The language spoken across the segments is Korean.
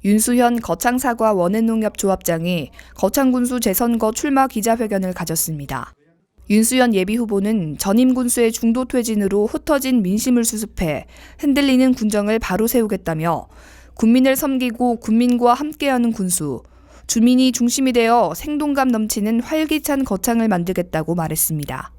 윤수현 거창사과 원해농협조합장이 거창군수 재선거 출마 기자회견을 가졌습니다. 윤수현 예비후보는 전임 군수의 중도 퇴진으로 흩어진 민심을 수습해 흔들리는 군정을 바로 세우겠다며 군민을 섬기고 군민과 함께하는 군수, 주민이 중심이 되어 생동감 넘치는 활기찬 거창을 만들겠다고 말했습니다.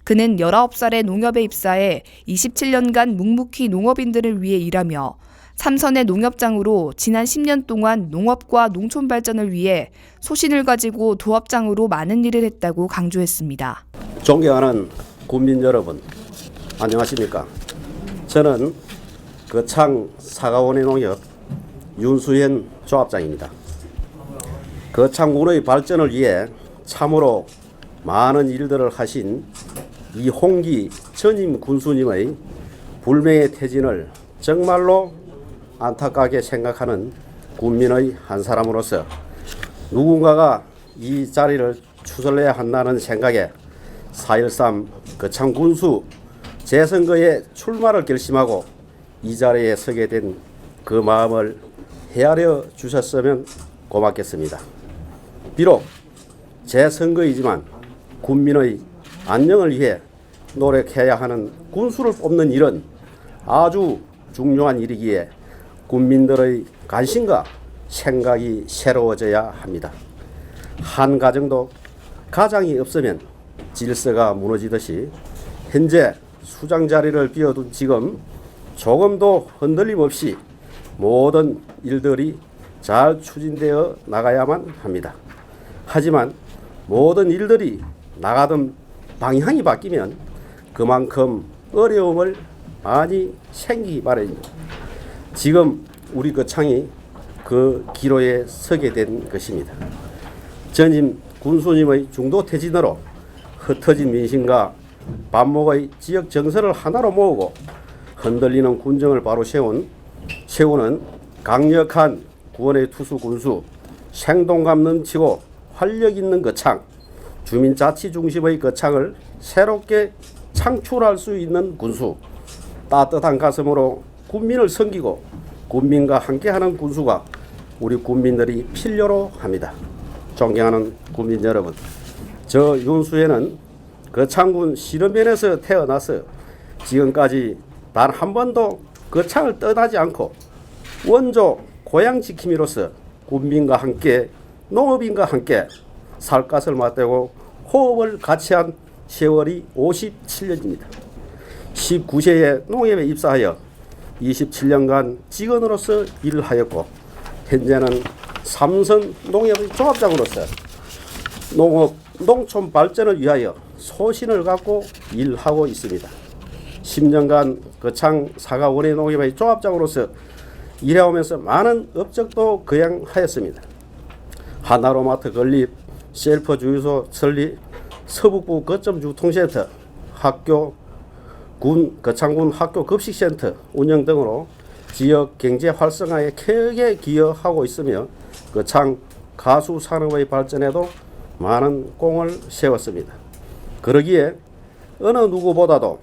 그는 19살에 농협에 입사해 27년간 묵묵히 농업인들을 위해 일하며 삼선의 농협장으로 지난 10년 동안 농업과 농촌 발전을 위해 소신을 가지고 도합장으로 많은 일을 했다고 강조했습니다. 존경하는 국민 여러분, 안녕하십니까? 저는 거창 사과원의 농협 윤수현 조합장입니다. 거창군의 발전을 위해 참으로 많은 일들을 하신 이홍기 전임 군수님의 불명예 퇴진을 정말로 안타깝게 생각하는 군민의 한 사람으로서 누군가가 이 자리를 추설해야 한다는 생각에 4.13 거창군수 재선거에 출마를 결심하고 이 자리에 서게 된 그 마음을 헤아려 주셨으면 고맙겠습니다. 비록 재선거이지만 군민의 안녕을 위해 노력해야 하는 군수를 뽑는 일은 아주 중요한 일이기에 국민들의 관심과 생각이 새로워져야 합니다. 한 가정도 가장이 없으면 질서가 무너지듯이 현재 수장 자리를 비워둔 지금 조금도 흔들림 없이 모든 일들이 잘 추진되어 나가야만 합니다. 하지만 모든 일들이 나가던 방향이 바뀌면 그만큼 어려움을 많이 생기기 마련입니다. 지금 우리 거창이 그 기로에 서게 된 것입니다. 전임 군수님의 중도 퇴진으로 흩어진 민심과 반목의 지역 정서를 하나로 모으고 흔들리는 군정을 바로 세우는 강력한 구원의 투수 군수, 생동감 넘치고 활력 있는 거창, 주민자치 중심의 거창을 새롭게 창출할 수 있는 군수, 따뜻한 가슴으로 군민을 섬기고 군민과 함께하는 군수가 우리 국민들이 필요로 합니다. 존경하는 국민 여러분, 저 윤수현은 거창군 시름면에서 태어나서 지금까지 단 한 번도 거창을 떠나지 않고 원조 고향 지킴이로서 군민과 함께 농업인과 함께 살갗을 맞대고 호흡을 같이 한 세월이 57년입니다. 19세에 농협에 입사하여 27년간 직원으로서 일을 하였고 현재는 삼선 농협의 조합장으로서 농촌 발전을 위하여 소신을 갖고 일하고 있습니다. 10년간 거창 사과 원예 농협의 조합장으로서 일해오면서 많은 업적도 거행하였습니다. 하나로마트 건립, 셀프 주유소 설립, 서북부 거점 유통센터, 거창군 학교 급식센터 운영 등으로 지역 경제 활성화에 크게 기여하고 있으며 거창 가수 산업의 발전에도 많은 공을 세웠습니다. 그러기에 어느 누구보다도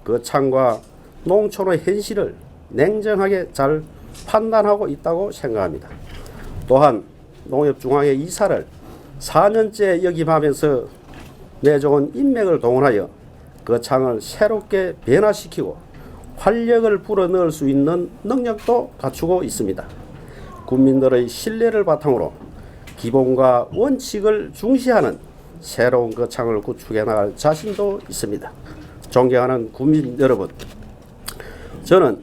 거창과 농촌의 현실을 냉정하게 잘 판단하고 있다고 생각합니다. 또한 농협중앙회 이사를 4년째 역임하면서 내정원 인맥을 동원하여 거창을 새롭게 변화시키고 활력을 불어넣을 수 있는 능력도 갖추고 있습니다. 국민들의 신뢰를 바탕으로 기본과 원칙을 중시하는 새로운 거창을 구축해 나갈 자신도 있습니다. 존경하는 국민 여러분, 저는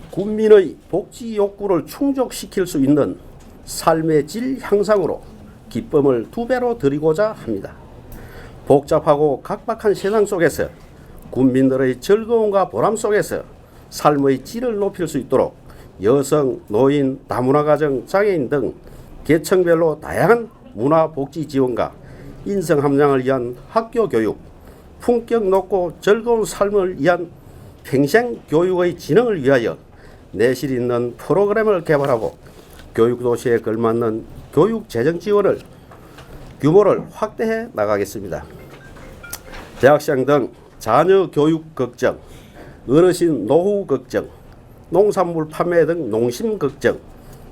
국민의 복지 욕구를 충족시킬 수 있는 삶의 질 향상으로 기쁨을 2배로 드리고자 합니다. 복잡하고 각박한 세상 속에서 국민들의 즐거움과 보람 속에서 삶의 질을 높일 수 있도록 여성, 노인, 다문화 가정, 장애인 등 계층별로 다양한 문화 복지 지원과 인성 함양을 위한 학교 교육, 품격 높고 즐거운 삶을 위한 평생 교육의 진흥을 위하여 내실 있는 프로그램을 개발하고 교육도시에 걸맞는 교육 재정 지원을 규모를 확대해 나가겠습니다. 대학생 등 자녀 교육 걱정, 어르신 노후 걱정, 농산물 판매 등 농심 걱정,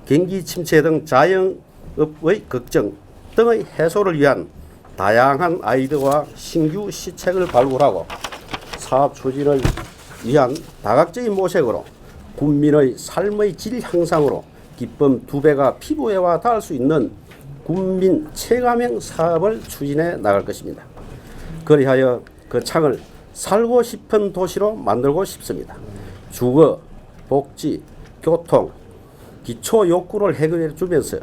경기 침체 등 자영업의 걱정 등의 해소를 위한 다양한 아이디어와 신규 시책을 발굴하고 사업 추진을 위한 다각적인 모색으로 군민의 삶의 질 향상으로 기쁨 2배가 피부에와 닿을 수 있는 군민 체감형 사업을 추진해 나갈 것입니다. 그리하여 그 창을 살고 싶은 도시로 만들고 싶습니다. 주거, 복지, 교통, 기초 욕구를 해결해 주면서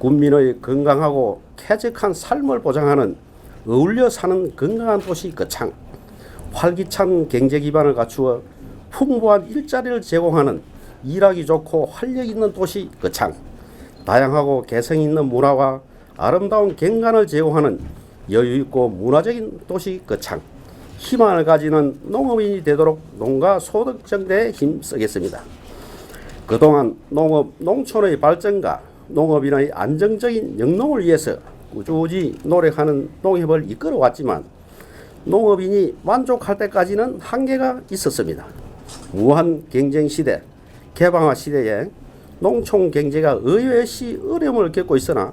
군민의 건강하고 쾌적한 삶을 보장하는 어울려 사는 건강한 도시 거창, 활기찬 경제 기반을 갖추어 풍부한 일자리를 제공하는 일하기 좋고 활력 있는 도시 거창, 다양하고 개성 있는 문화와 아름다운 경관을 제공하는 여유 있고 문화적인 도시 거창, 희망을 가지는 농업인이 되도록 농가 소득 증대에 힘쓰겠습니다. 그동안 농업, 농촌의 발전과 농업인의 안정적인 영농을 위해서 꾸준히 노력하는 농협을 이끌어왔지만 농업인이 만족할 때까지는 한계가 있었습니다. 무한 경쟁 시대, 개방화 시대에 농촌 경제가 의외시 어려움을 겪고 있으나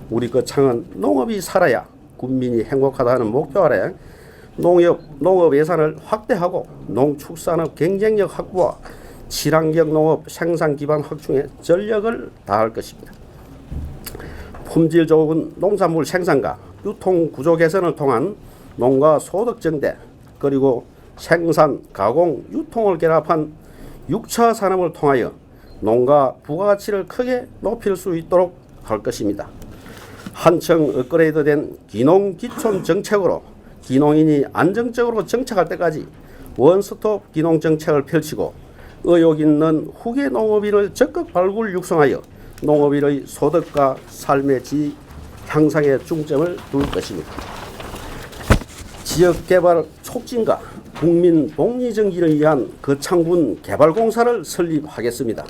우리 거창은 농업이 살아야 군민이 행복하다는 목표 아래 농업 예산을 확대하고 농축산업 경쟁력 확보와 친환경 농업 생산 기반 확충에 전력을 다할 것입니다. 품질 좋은 농산물 생산과 유통 구조 개선을 통한 농가 소득 증대, 그리고 생산, 가공, 유통을 결합한 6차 산업을 통하여 농가 부가가치를 크게 높일 수 있도록 할 것입니다. 한층 업그레이드된 기농 기촌 정책으로 기농인이 안정적으로 정착할 때까지 원스톱 기농 정책을 펼치고 의욕 있는 후계 농업인을 적극 발굴 육성하여 농업인의 소득과 삶의 질 향상에 중점을 둘 것입니다. 지역개발 촉진과 국민 복리정기를 위한 거창군 개발공사를 설립하겠습니다.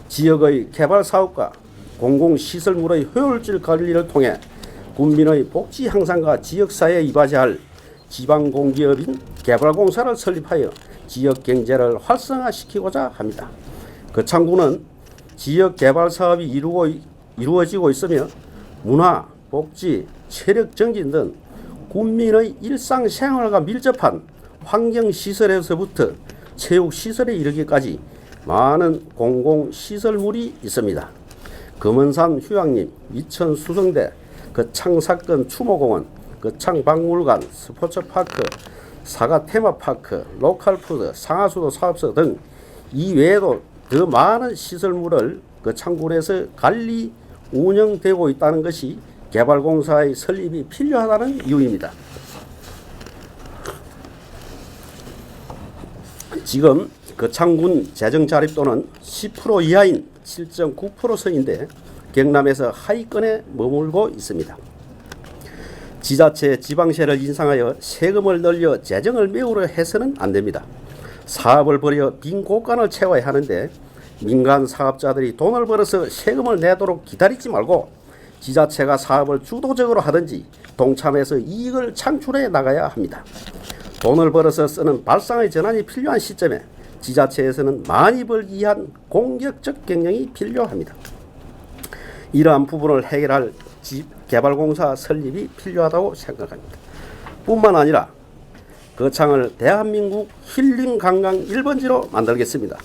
지역의 개발사업과 공공시설물의 효율적 관리를 통해 군민의 복지 향상과 지역사회에 이바지할 지방공기업인 개발공사를 설립하여 지역경제를 활성화시키고자 합니다. 거창군은 지역개발사업이 이루어지고 있으며 문화, 복지, 체력정진 등 군민의 일상생활과 밀접한 환경시설에서부터 체육시설에 이르기까지 많은 공공시설물이 있습니다. 금은산 휴양림, 이천 수성대, 거창사건 추모공원, 거창박물관, 스포츠파크, 사과 테마파크, 로컬푸드, 상하수도 사업소 등 이외에도 더 많은 시설물을 거창군에서 관리, 운영되고 있다는 것이 개발공사의 설립이 필요하다는 이유입니다. 지금 거창군 재정자립도는 10% 이하인 7.9% 선인데 경남에서 하위권에 머물고 있습니다. 지자체, 지방세를 인상하여 세금을 늘려 재정을 메우려 해서는 안 됩니다. 사업을 벌여 빈 곳간을 채워야 하는데 민간 사업자들이 돈을 벌어서 세금을 내도록 기다리지 말고 지자체가 사업을 주도적으로 하든지 동참해서 이익을 창출해 나가야 합니다. 돈을 벌어서 쓰는 발상의 전환이 필요한 시점에 지자체에서는 많이 벌기 위한 공격적 경영이 필요합니다. 이러한 부분을 해결할 개발공사 설립이 필요하다고 생각합니다. 뿐만 아니라 거창을 대한민국 힐링관광 1번지로 만들겠습니다.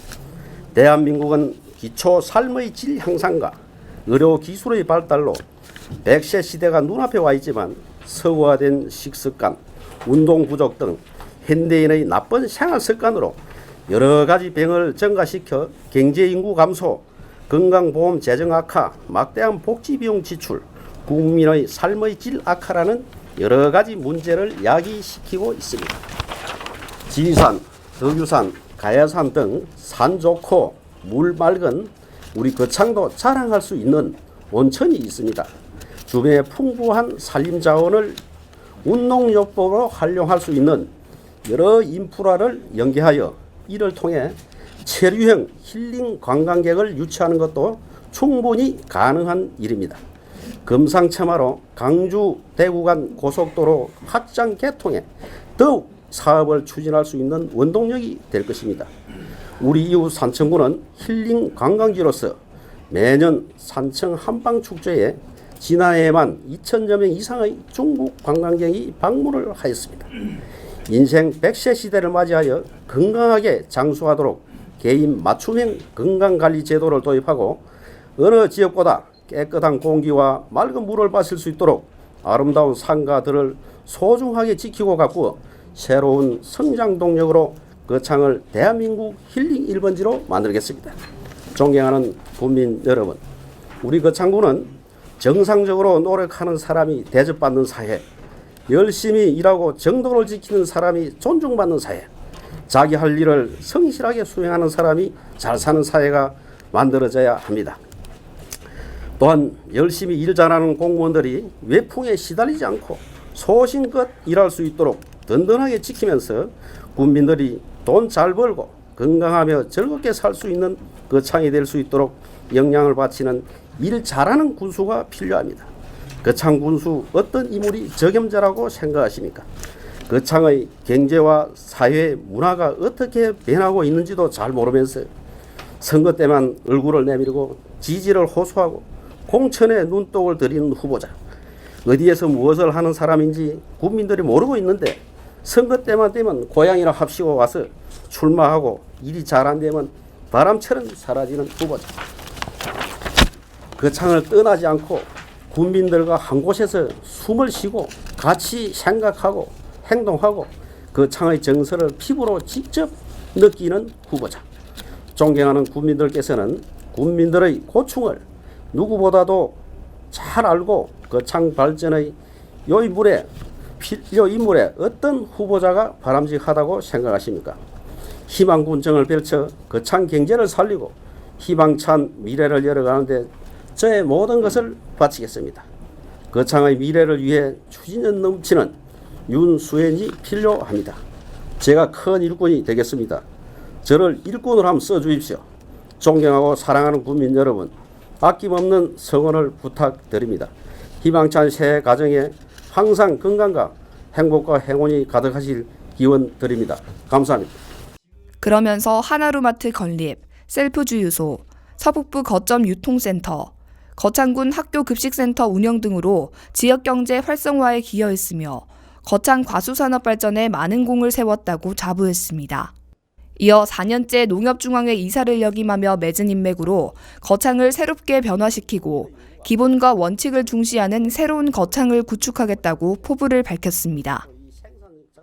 대한민국은 기초 삶의 질 향상과 의료기술의 발달로 100세 시대가 눈앞에 와 있지만 서구화된 식습관, 운동 부족 등 현대인의 나쁜 생활습관으로 여러 가지 병을 증가시켜 경제인구 감소, 건강보험 재정 악화, 막대한 복지비용 지출, 국민의 삶의 질 악화라는 여러 가지 문제를 야기시키고 있습니다. 지리산, 덕유산, 가야산 등 산 좋고 물 맑은 우리 거창도 자랑할 수 있는 온천이 있습니다. 주변에 풍부한 산림자원을 운동요법으로 활용할 수 있는 여러 인프라를 연계하여 이를 통해 체류형 힐링 관광객을 유치하는 것도 충분히 가능한 일입니다. 금상첨화로 강주 대구 간 고속도로 확장 개통에 더욱 사업을 추진할 수 있는 원동력이 될 것입니다. 우리 이웃 산청군은 힐링 관광지로서 매년 산청 한방축제에 지난해에만 2,000여 명 이상의 중국 관광객이 방문을 하였습니다. 인생 100세 시대를 맞이하여 건강하게 장수하도록 개인 맞춤형 건강관리 제도를 도입하고 어느 지역보다 깨끗한 공기와 맑은 물을 마실 수 있도록 아름다운 산가들을 소중하게 지키고 가꾸어 새로운 성장 동력으로 거창을 대한민국 힐링 1번지로 만들겠습니다. 존경하는 국민 여러분, 우리 거창군은 정상적으로 노력하는 사람이 대접받는 사회, 열심히 일하고 정도를 지키는 사람이 존중받는 사회, 자기 할 일을 성실하게 수행하는 사람이 잘 사는 사회가 만들어져야 합니다. 또한 열심히 일 잘하는 공무원들이 외풍에 시달리지 않고 소신껏 일할 수 있도록 든든하게 지키면서 국민들이 돈 잘 벌고 건강하며 즐겁게 살 수 있는 거창이 될 수 있도록 영향을 바치는 일 잘하는 군수가 필요합니다. 거창 군수 어떤 인물이 적임자라고 생각하십니까? 거창의 경제와 사회 문화가 어떻게 변하고 있는지도 잘 모르면서 선거 때만 얼굴을 내밀고 지지를 호소하고 공천에 눈독을 들이는 후보자, 어디에서 무엇을 하는 사람인지 국민들이 모르고 있는데 선거 때만 되면 고향이나 합시고 와서 출마하고 일이 잘 안 되면 바람처럼 사라지는 후보자. 거창을 떠나지 않고 국민들과 한 곳에서 숨을 쉬고 같이 생각하고 행동하고 거창의 정서를 피부로 직접 느끼는 후보자. 존경하는 국민들께서는 국민들의 고충을 누구보다도 잘 알고 거창 발전의 요 인물에 어떤 후보자가 바람직하다고 생각하십니까? 희망군정을 펼쳐 거창 경제를 살리고 희망찬 미래를 열어가는데 저의 모든 것을 바치겠습니다. 거창의 미래를 위해 추진력 넘치는 윤수현이 필요합니다. 제가 큰 일꾼이 되겠습니다. 저를 일꾼으로 한번 써주십시오. 존경하고 사랑하는 국민 여러분, 아낌없는 성원을 부탁드립니다. 희망찬 새해 가정에 항상 건강과 행복과 행운이 가득하실 기원 드립니다. 감사합니다. 그러면서 하나로마트 건립, 셀프주유소, 서북부 거점 유통센터, 거창군 학교급식센터 운영 등으로 지역경제 활성화에 기여했으며 거창 과수산업 발전에 많은 공을 세웠다고 자부했습니다. 이어 4년째 농협중앙회 이사를 역임하며 맺은 인맥으로 거창을 새롭게 변화시키고 기본과 원칙을 중시하는 새로운 거창을 구축하겠다고 포부를 밝혔습니다.